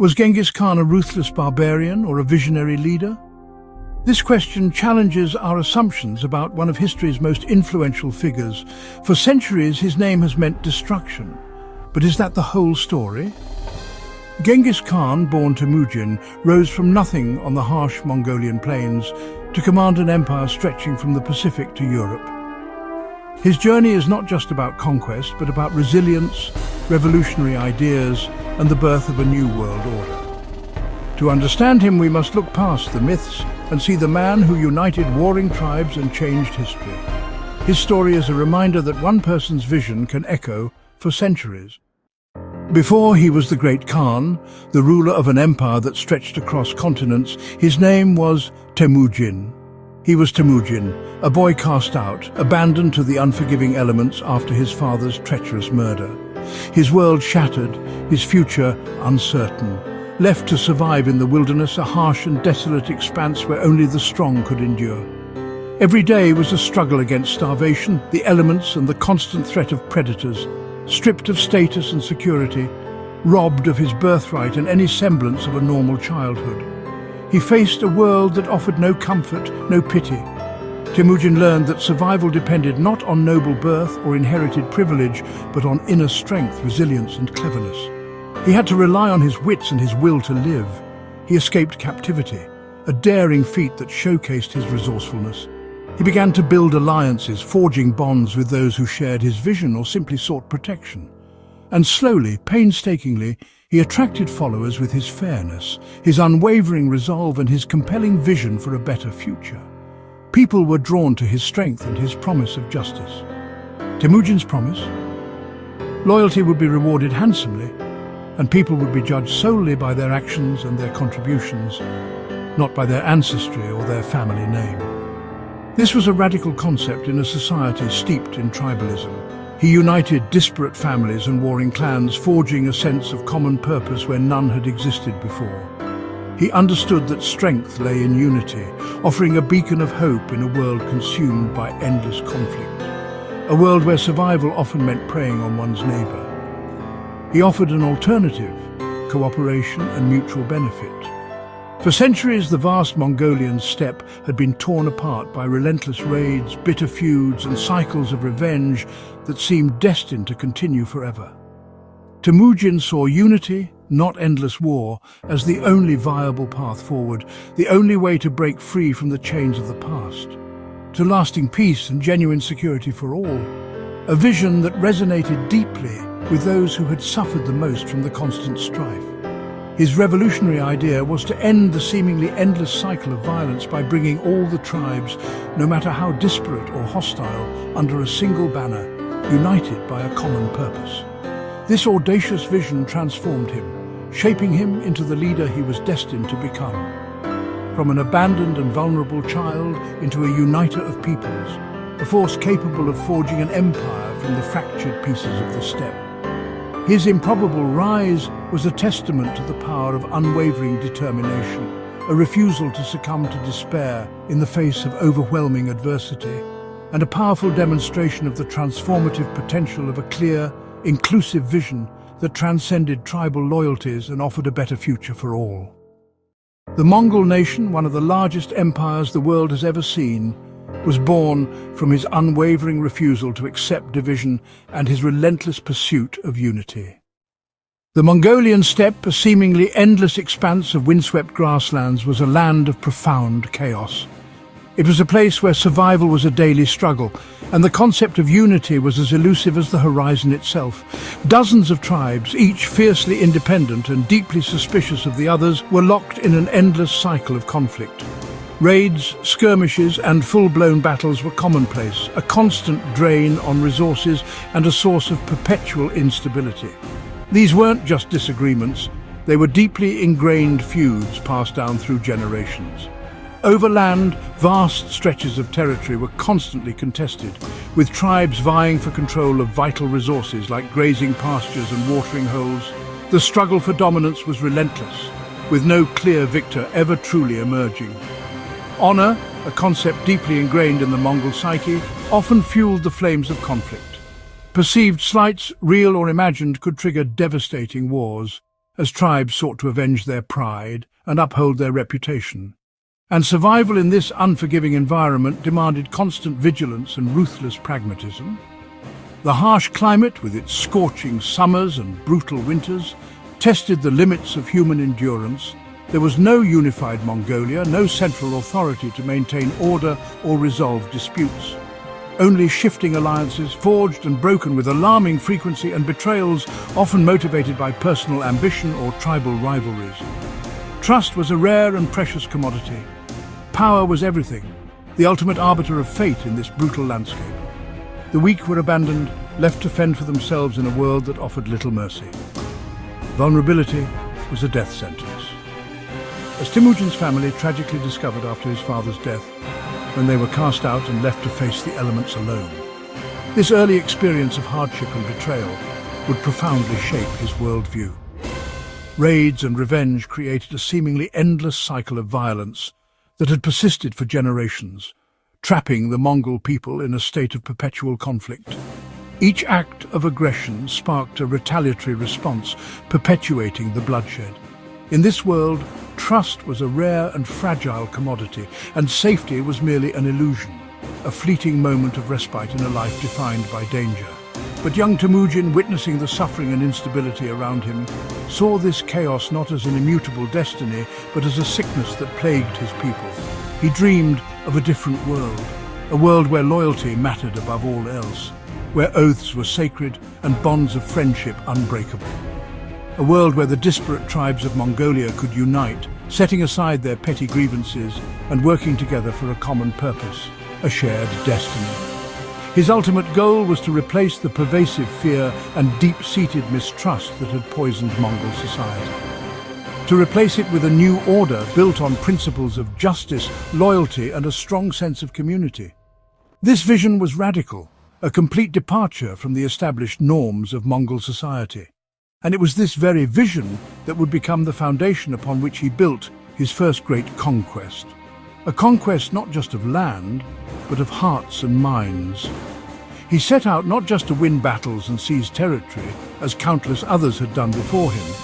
Was Genghis Khan a ruthless barbarian or a visionary leader? This question challenges our assumptions about one of history's most influential figures. For centuries, his name has meant destruction. But is that the whole story? Genghis Khan, born Temujin, rose from nothing on the harsh Mongolian plains to command an empire stretching from the Pacific to Europe. His journey is not just about conquest, but about resilience, revolutionary ideas, and the birth of a new world order. To understand him, we must look past the myths and see the man who united warring tribes and changed history. His story is a reminder that one person's vision can echo for centuries. Before he was the great Khan, the ruler of an empire that stretched across continents, his name was Temujin. He was Temujin, a boy cast out, abandoned to the unforgiving elements after his father's treacherous murder. His world shattered, his future uncertain. Left to survive in the wilderness, a harsh and desolate expanse where only the strong could endure. Every day was a struggle against starvation, the elements and the constant threat of predators. Stripped of status and security, robbed of his birthright and any semblance of a normal childhood. He faced a world that offered no comfort, no pity. Temujin learned that survival depended not on noble birth or inherited privilege, but on inner strength, resilience and cleverness. He had to rely on his wits and his will to live. He escaped captivity, a daring feat that showcased his resourcefulness. He began to build alliances, forging bonds with those who shared his vision or simply sought protection. And slowly, painstakingly, he attracted followers with his fairness, his unwavering resolve and his compelling vision for a better future. People were drawn to his strength and his promise of justice. Temujin's promise? Loyalty would be rewarded handsomely, and people would be judged solely by their actions and their contributions, not by their ancestry or their family name. This was a radical concept in a society steeped in tribalism. He united disparate families and warring clans, forging a sense of common purpose where none had existed before. He understood that strength lay in unity, offering a beacon of hope in a world consumed by endless conflict, a world where survival often meant preying on one's neighbor. He offered an alternative, cooperation and mutual benefit. For centuries, the vast Mongolian steppe had been torn apart by relentless raids, bitter feuds, and cycles of revenge that seemed destined to continue forever. Temujin saw unity, not endless war, as the only viable path forward, the only way to break free from the chains of the past, to lasting peace and genuine security for all, a vision that resonated deeply with those who had suffered the most from the constant strife. His revolutionary idea was to end the seemingly endless cycle of violence by bringing all the tribes, no matter how disparate or hostile, under a single banner, united by a common purpose. This audacious vision transformed him, shaping him into the leader he was destined to become. From an abandoned and vulnerable child into a uniter of peoples, a force capable of forging an empire from the fractured pieces of the steppe. His improbable rise was a testament to the power of unwavering determination, a refusal to succumb to despair in the face of overwhelming adversity, and a powerful demonstration of the transformative potential of a clear, inclusive vision that transcended tribal loyalties and offered a better future for all. The Mongol nation, one of the largest empires the world has ever seen, was born from his unwavering refusal to accept division and his relentless pursuit of unity. The Mongolian steppe, a seemingly endless expanse of windswept grasslands, was a land of profound chaos. It was a place where survival was a daily struggle, and the concept of unity was as elusive as the horizon itself. Dozens of tribes, each fiercely independent and deeply suspicious of the others, were locked in an endless cycle of conflict. Raids, skirmishes and full-blown battles were commonplace, a constant drain on resources and a source of perpetual instability. These weren't just disagreements, they were deeply ingrained feuds passed down through generations. Over land, vast stretches of territory were constantly contested, with tribes vying for control of vital resources like grazing pastures and watering holes. The struggle for dominance was relentless, with no clear victor ever truly emerging. Honor, a concept deeply ingrained in the Mongol psyche, often fueled the flames of conflict. Perceived slights, real or imagined, could trigger devastating wars. as tribes sought to avenge their pride and uphold their reputation. And survival in this unforgiving environment demanded constant vigilance and ruthless pragmatism. The harsh climate, with its scorching summers and brutal winters, tested the limits of human endurance. There was no unified Mongolia, no central authority to maintain order or resolve disputes. Only shifting alliances, forged and broken with alarming frequency, and betrayals often motivated by personal ambition or tribal rivalries. Trust was a rare and precious commodity. Power was everything, the ultimate arbiter of fate in this brutal landscape. The weak were abandoned, left to fend for themselves in a world that offered little mercy. Vulnerability was a death sentence. As Temujin's family tragically discovered after his father's death, when they were cast out and left to face the elements alone. This early experience of hardship and betrayal would profoundly shape his worldview. Raids and revenge created a seemingly endless cycle of violence that had persisted for generations, trapping the Mongol people in a state of perpetual conflict. Each act of aggression sparked a retaliatory response, perpetuating the bloodshed. In this world, trust was a rare and fragile commodity, and safety was merely an illusion, a fleeting moment of respite in a life defined by danger. But young Temujin, witnessing the suffering and instability around him, saw this chaos not as an immutable destiny, but as a sickness that plagued his people. He dreamed of a different world, a world where loyalty mattered above all else, where oaths were sacred and bonds of friendship unbreakable. A world where the disparate tribes of Mongolia could unite, setting aside their petty grievances and working together for a common purpose, a shared destiny. His ultimate goal was to replace the pervasive fear and deep-seated mistrust that had poisoned Mongol society. To replace it with a new order built on principles of justice, loyalty, and a strong sense of community. This vision was radical, a complete departure from the established norms of Mongol society. And it was this very vision that would become the foundation upon which he built his first great conquest. A conquest not just of land, but of hearts and minds. He set out not just to win battles and seize territory, as countless others had done before him,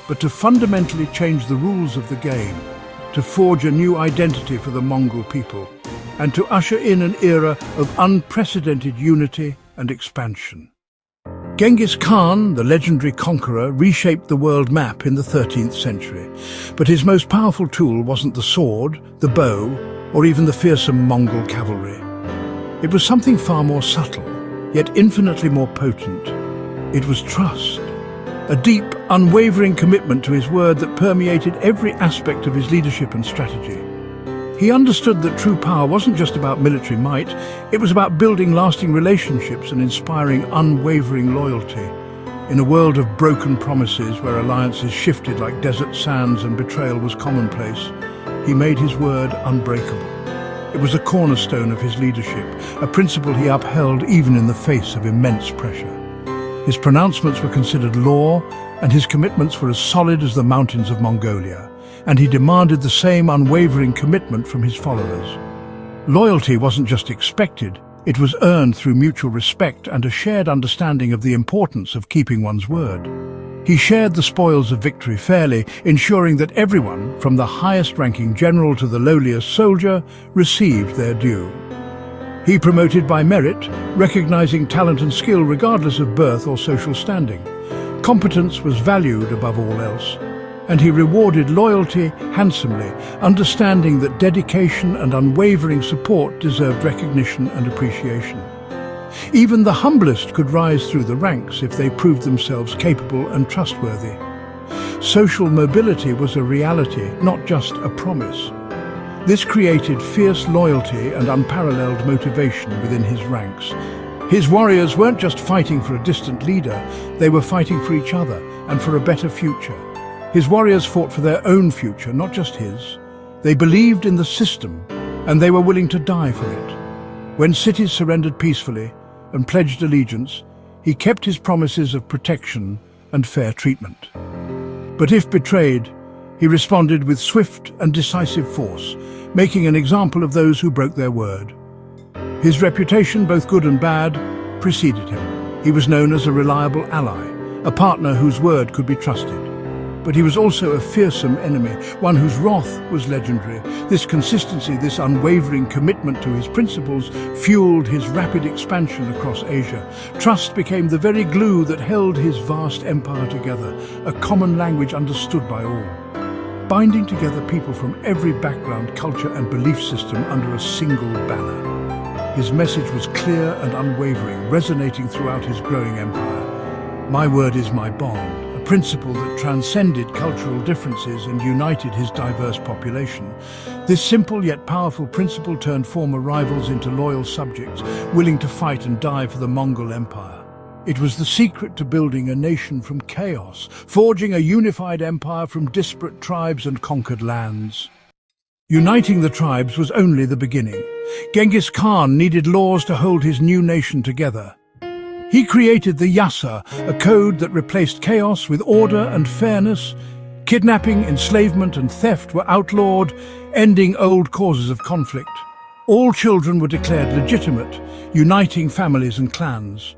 but to fundamentally change the rules of the game, to forge a new identity for the Mongol people, and to usher in an era of unprecedented unity and expansion. Genghis Khan, the legendary conqueror, reshaped the world map in the 13th century. But his most powerful tool wasn't the sword, the bow, or even the fearsome Mongol cavalry. It was something far more subtle, yet infinitely more potent. It was trust. A deep, unwavering commitment to his word that permeated every aspect of his leadership and strategy. He understood that true power wasn't just about military might, it was about building lasting relationships and inspiring unwavering loyalty. In a world of broken promises where alliances shifted like desert sands and betrayal was commonplace, he made his word unbreakable. It was a cornerstone of his leadership, a principle he upheld even in the face of immense pressure. His pronouncements were considered law, and his commitments were as solid as the mountains of Mongolia. And he demanded the same unwavering commitment from his followers. Loyalty wasn't just expected, it was earned through mutual respect and a shared understanding of the importance of keeping one's word. He shared the spoils of victory fairly, ensuring that everyone, from the highest-ranking general to the lowliest soldier, received their due. He promoted by merit, recognizing talent and skill regardless of birth or social standing. Competence was valued above all else. And he rewarded loyalty handsomely, understanding that dedication and unwavering support deserved recognition and appreciation. Even the humblest could rise through the ranks if they proved themselves capable and trustworthy. Social mobility was a reality, not just a promise. This created fierce loyalty and unparalleled motivation within his ranks. His warriors weren't just fighting for a distant leader, they were fighting for each other and for a better future. His warriors fought for their own future, not just his. They believed in the system, and they were willing to die for it. When cities surrendered peacefully and pledged allegiance, he kept his promises of protection and fair treatment. But if betrayed, he responded with swift and decisive force, making an example of those who broke their word. His reputation, both good and bad, preceded him. He was known as a reliable ally, a partner whose word could be trusted. but he was also a fearsome enemy, one whose wrath was legendary. This consistency, this unwavering commitment to his principles, fueled his rapid expansion across Asia. Trust became the very glue that held his vast empire together, a common language understood by all, binding together people from every background, culture and belief system under a single banner. His message was clear and unwavering, resonating throughout his growing empire. My word is my bond, a principle that transcended cultural differences and united his diverse population. This simple yet powerful principle turned former rivals into loyal subjects, willing to fight and die for the Mongol Empire. It was the secret to building a nation from chaos, forging a unified empire from disparate tribes and conquered lands. Uniting the tribes was only the beginning. Genghis Khan needed laws to hold his new nation together. He created the Yasa, a code that replaced chaos with order and fairness. Kidnapping, enslavement and theft were outlawed, ending old causes of conflict. All children were declared legitimate, uniting families and clans.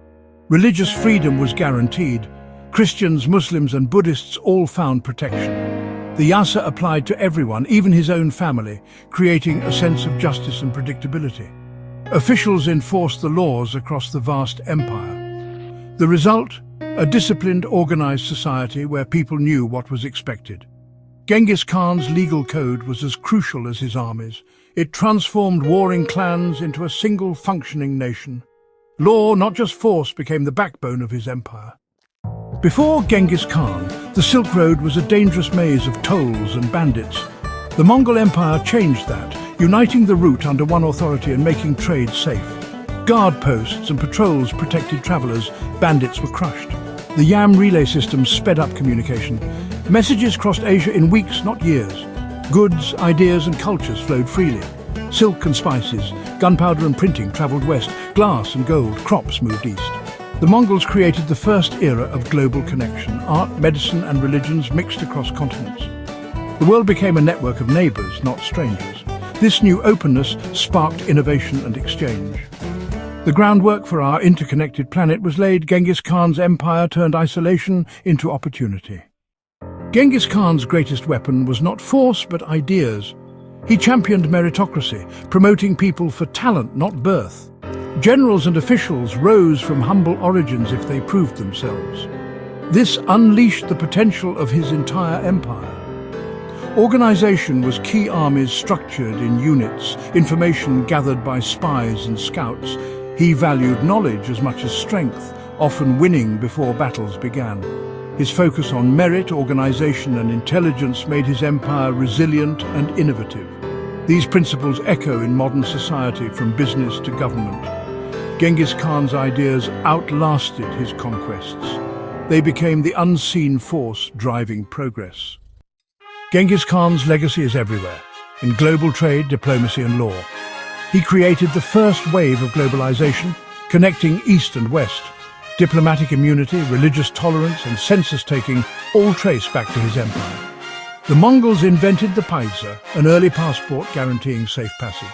Religious freedom was guaranteed. Christians, Muslims and Buddhists all found protection. The Yasa applied to everyone, even his own family, creating a sense of justice and predictability. Officials enforced the laws across the vast empire. The result? A disciplined, organized society where people knew what was expected. Genghis Khan's legal code was as crucial as his armies. It transformed warring clans into a single functioning nation. Law, not just force, became the backbone of his empire. Before Genghis Khan, the Silk Road was a dangerous maze of tolls and bandits. The Mongol Empire changed that, uniting the route under one authority and making trade safe. Guard posts and patrols protected travelers. Bandits were crushed. The Yam relay system sped up communication. Messages crossed Asia in weeks, not years. Goods, ideas and cultures flowed freely. Silk and spices, gunpowder and printing traveled west. Glass and gold, crops moved east. The Mongols created the first era of global connection. Art, medicine and religions mixed across continents. The world became a network of neighbors, not strangers. This new openness sparked innovation and exchange. The groundwork for our interconnected planet was laid. Genghis Khan's empire turned isolation into opportunity. Genghis Khan's greatest weapon was not force, but ideas. He championed meritocracy, promoting people for talent, not birth. Generals and officials rose from humble origins if they proved themselves. This unleashed the potential of his entire empire. Organization was key armies structured in units, information gathered by spies and scouts. He valued knowledge as much as strength, often winning before battles began. His focus on merit, organization and intelligence made his empire resilient and innovative. These principles echo in modern society from business to government. Genghis Khan's ideas outlasted his conquests. They became the unseen force driving progress. Genghis Khan's legacy is everywhere, in global trade, diplomacy and law. He created the first wave of globalization, connecting East and West. Diplomatic immunity, religious tolerance and census-taking all trace back to his empire. The Mongols invented the paisa, an early passport guaranteeing safe passage.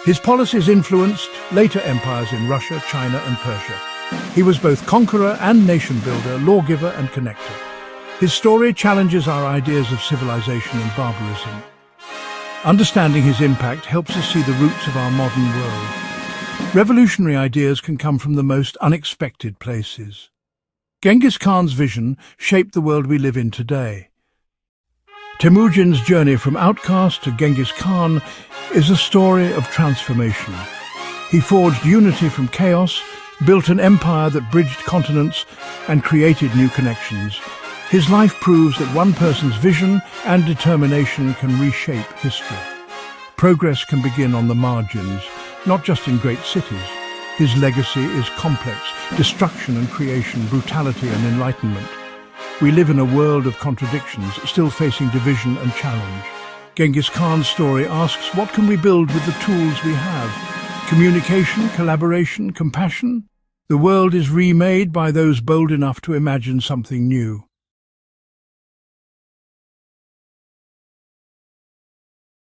His policies influenced later empires in Russia, China and Persia. He was both conqueror and nation-builder, lawgiver and connector. His story challenges our ideas of civilization and barbarism. Understanding his impact helps us see the roots of our modern world. Revolutionary ideas can come from the most unexpected places. Genghis Khan's vision shaped the world we live in today. Temujin's journey from Outcast to Genghis Khan is a story of transformation. He forged unity from chaos, built an empire that bridged continents, and created new connections. His life proves that one person's vision and determination can reshape history. Progress can begin on the margins, not just in great cities. His legacy is complex: destruction and creation, brutality and enlightenment. We live in a world of contradictions, still facing division and challenge. Genghis Khan's story asks, what can we build with the tools we have? Communication, collaboration, compassion? The world is remade by those bold enough to imagine something new.